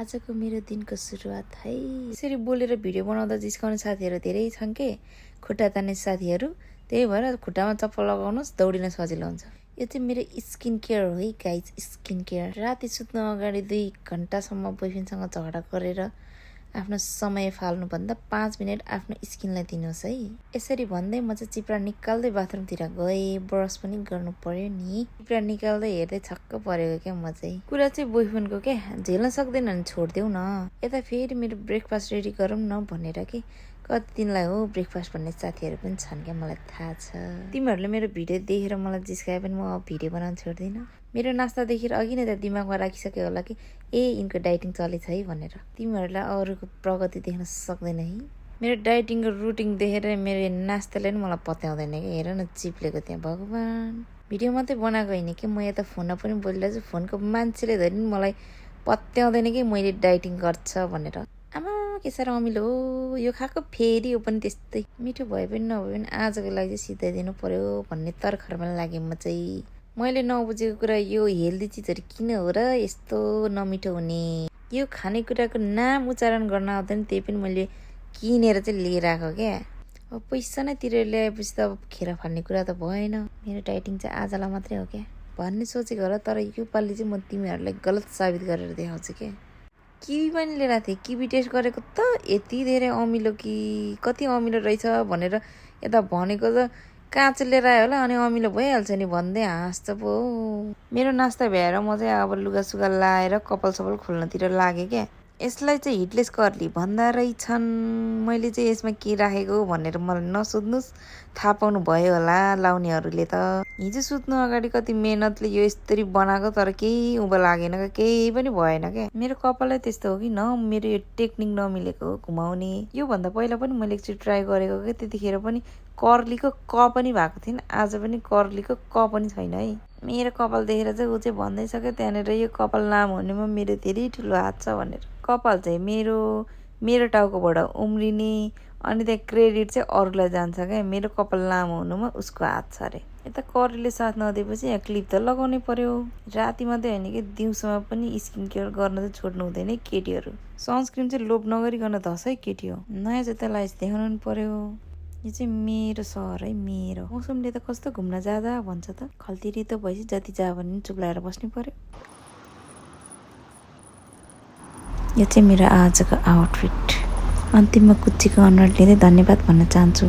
आजको मेरो दिनको सुरुवात है यसरी बोलेर भिडियो बनाउँदा जिस्काउने साथीहरू धेरै छन् के खुट्टा तान्ने साथीहरू। त्यही भएर खुट्टामा चप्पल लगाउनुहोस्, दौडिन सजिलो हुन्छ। यो चाहिँ मेरो स्किन केयर हो है गाइज, स्किन केयर। राति सुत्न अगाडि 2 घन्टासम्म बोयफ्रेन्डसँग झगडा गरेर आफ्नो समय फाल्नुभन्दा 5 मिनट आफ्नो स्किनलाई दिनुहोस् है। यसरी भन्दै म चाहिँ चिप्रा निकाल्दै बाथरुमतिर गएँ। ब्रस पनि गर्नु पर्यो नि। चिप्रा निकाल्दै हेर्दै छक्क परेको क्या म चाहिँ। कुरा चाहिँ बोयफ्रेन्डको क्या, झेल्न सक्दैन भने छोडिदेऊ न। यता फेरि मेरो ब्रेकफास्ट रेडी गरौँ न भनेर के कति दिनलाई हो ब्रेकफास्ट भन्ने साथीहरू पनि छन् क्या, मलाई थाहा छ। तिमीहरूले मेरो भिडियो देखेर मलाई जिस्काए पनि म भिडियो बनाउन छोड्दिनँ। मेरो नास्ता देखेर अघि नै त दिमागमा राखिसक्यो होला कि यिनको डाइटिङ चलेछ है भनेर। तिमीहरूलाई अरूको प्रगति देख्न सक्दैन है। मेरो डाइटिङको रुटिन देखेर मेरो नास्ताले पनि मलाई पत्याउँदैन क्या। हेर न चिप्लेको त्यहाँ, भगवान्। भिडियो मात्रै बनाएको होइन कि म यता फोनमा पनि बोलिरहेको छु। फोनको मान्छेले धरि मलाई पत्याउँदैन कि मैले डाइटिङ गर्छ भनेर। आमा के साह्रो अमिलो हो यो खाएको, फेरि यो पनि त्यस्तै मिठो भए पनि नभए पनि आजको लागि चाहिँ सिधाइदिनु पर्यो भन्ने तर्खरमा लागेँ म चाहिँ। मैले नबुझेको कुरा यो हेल्दी चिजहरू किन हो र यस्तो नमिठो हुने। यो खानेकुराको नाम उच्चारण गर्न आउँदैन, त्यही पनि मैले किनेर चाहिँ लिएर आएको क्या। अब पैसा नै तिरेर ल्याएपछि त अब खेर फाल्ने कुरा त भएन। मेरो डाइटिङ चाहिँ आजलाई मात्रै हो क्या भन्ने सोचेको होला, तर योपालि चाहिँ म तिमीहरूलाई गलत साबित गरेर देखाउँछु क्या। किवी पनि लिएर थिएँ, किवी टेस्ट गरेको त यति धेरै अमिलो कि कति अमिलो रहेछ भनेर यता भनेको त काँचो लिएर आयो होला अनि अमिलो भइहाल्छ नि भन्दै हाँस्छ पो। मेरो नास्ता भ्याएर म चाहिँ अब लुगासुगा लाएर कपाल सपाल खोल्नतिर लागेँ क्या। यसलाई चाहिँ हिटलेस कर्ली भन्दा रहेछन्। मैले चाहिँ यसमा के राखेको भनेर मलाई नसोध्नुहोस्, थाहा पाउनु भयो होला लाउनेहरूले त। हिजो सुत्नु अगाडि कति मेहनतले यो यसरी बनाएको, तर केही उँभो लागेन क्या, केही पनि भएन क्या। मेरो कपालै त्यस्तो हो कि न, मेरो यो टेक्निक नमिलेको हो घुमाउने। योभन्दा पहिला पनि मैले एकचोटि ट्राई गरेको क्या, त्यतिखेर पनि कर्लीको क पनि भएको थिएन। आज पनि कर्लीको क पनि छैन है। मेरो कपाल देखेर चाहिँ ऊ चाहिँ भन्दै सक्यो त्यहाँनिर यो कपाल लामो हुनेमा मेरो धेरै ठुलो हात छ भनेर। कपाल चाहिँ मेरो टाउकोबाट उम्रिने अनि त्यहाँ क्रेडिट चाहिँ अरूलाई जान्छ क्या। मेरो कपाल लामो हुनुमा उसको हात छ अरे। यता कर्लीले साथ नदिएपछि यहाँ क्लिप त लगाउनै पर्यो। राति मात्रै होइन कि दिउँसोमा पनि स्किन केयर गर्न चाहिँ छोड्नु हुँदैन है केटीहरू। सनस्क्रिन चाहिँ लोभ नगरिकन धस है केटी हो। नयाँ जुत्ता लगाएपछि देखाउनु पर्यो। यो चाहिँ मेरो सहर है, मेरो। मौसमले त कस्तो घुम्न जाँदा भन्छ त। खल्ती रितो भएपछि जति जा भने चुप लगाएर बस्नु पर्यो। यो चाहिँ मेरो आजको आउटफिट। अन्तिममा कुच्चीको अनुहार लिँदै धन्यवाद भन्न चाहन्छु।